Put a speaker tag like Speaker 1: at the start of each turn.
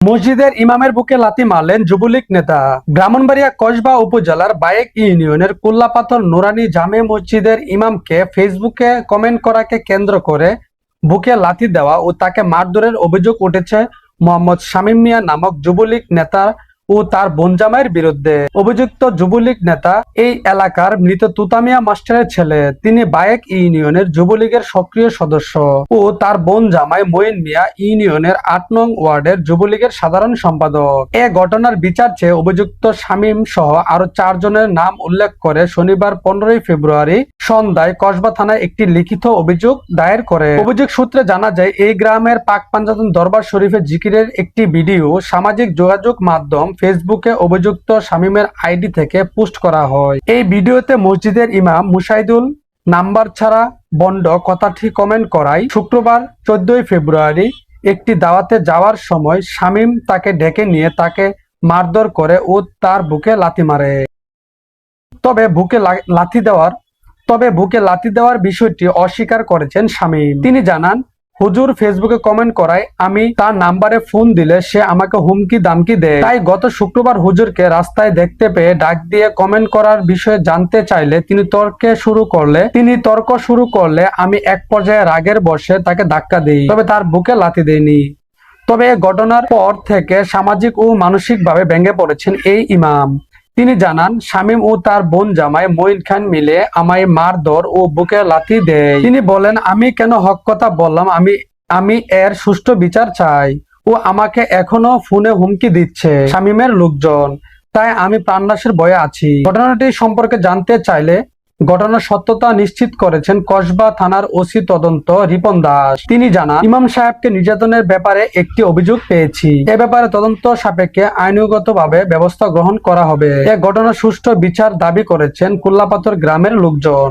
Speaker 1: মসজিদের ইমামের বুকে লাথি মারলেন যুবলীগ নেতা। ব্রাহ্মণবাড়িয়া কসবা উপজেলার বায়েক ইউনিয়নের কুল্লাপাথর নুরানি জামে মসজিদের ইমামকে ফেসবুকে কমেন্ট করাকে কেন্দ্র করে বুকে লাথি দেওয়া ও তাকে মারধরের অভিযোগ উঠেছে মোহাম্মদ শামীম মিয়া নামক যুবলীগ নেতা ও তার বোন জামাইয়ের বিরুদ্ধে। অভিযুক্ত যুবলীগ নেতা এই এলাকার মৃত তুতামিয়া মাস্টারের ছেলে। তিনি বায়েক ইউনিয়নের যুবলীগের সক্রিয় সদস্য ও তার বোন জামাই মঈন মিয়া ইউনিয়নের ৮ নং ওয়ার্ডের যুবলীগের সাধারণ সম্পাদক। এ ঘটনার বিচার চেয়ে অভিযুক্ত শামীম সহ আরো ৪ জনের নাম উল্লেখ করে শনিবার ১৫ ফেব্রুয়ারি সন্ধ্যায় কসবা থানায় একটি লিখিত অভিযোগ দায়ের করে। অভিযোগ সূত্রে জানা যায়, এই গ্রামের পাক পাঞ্জাতন দরবার শরীফের জিকিরের একটি ভিডিও সামাজিক যোগাযোগ মাধ্যম ফেসবুকে অভিযুক্ত শামীমের আইডি থেকে পোস্ট করা হয়। এই ভিডিওতে মসজিদের ইমাম মুশাহিদুল নাম্বার ছাড়া বন্ড কথাটি কমেন্ট করায় শুক্রবার ১৪ ফেব্রুয়ারি একটি দাওয়াতে যাওয়ার সময় শামীম তাকে ডেকে নিয়ে তাকে মারধর করে ও তার বুকে লাথি মারে। তবে বুকে লাথি দেওয়ার বিষয়টি অস্বীকার করেছেন শামীম। তিনি জানান, হুজুর ফেসবুকে কমেন্ট করায় আমি তার নাম্বারে ফোন দিলে সে আমাকে হুমকি দামকি দেয়। তাই গত শুক্রবার হুজুরকে রাস্তায় দেখতে পেয়ে ডাক দিয়ে কমেন্ট করার বিষয়ে জানতে চাইলে তিনি তর্ক শুরু করলে আমি এক পর্যায়ে রাগের বশে তাকে ধাক্কা দিই, তবে তার বুকে লাথি দেইনি। তবে এ ঘটনার পর থেকে সামাজিক ও মানসিকভাবে ভেঙে পড়েছেন এই ইমাম। তিনি জানান, শামীম ও তার বোন জামাই মঈন খান মিলে আমায় মারধর ও বুকে লাথি দেয়। তিনি বলেন, আমি কেন হক কথা বললাম, আমি এর সুষ্ঠু বিচার চাই। ও আমাকে এখনো ফোনে হুমকি দিচ্ছে শামীমের লোকজন, তাই আমি প্রাণনাশের ভয়ে আছি। ঘটনাটি সম্পর্কে জানতে চাইলে ঘটনার সত্যতা নিশ্চিত করেছেন কসবা থানার ওসি তদন্ত রিপন দাস। তিনি জানান, ইমাম সাহেবকে নির্যাতনের ব্যাপারে একটি অভিযোগ পেয়েছি। এ ব্যাপারে তদন্ত সাপেক্ষে আইনগতভাবে ব্যবস্থা গ্রহণ করা হবে। এ ঘটনার সুষ্ঠু বিচার দাবি করেছেন কুল্লাপাথর গ্রামের লোকজন।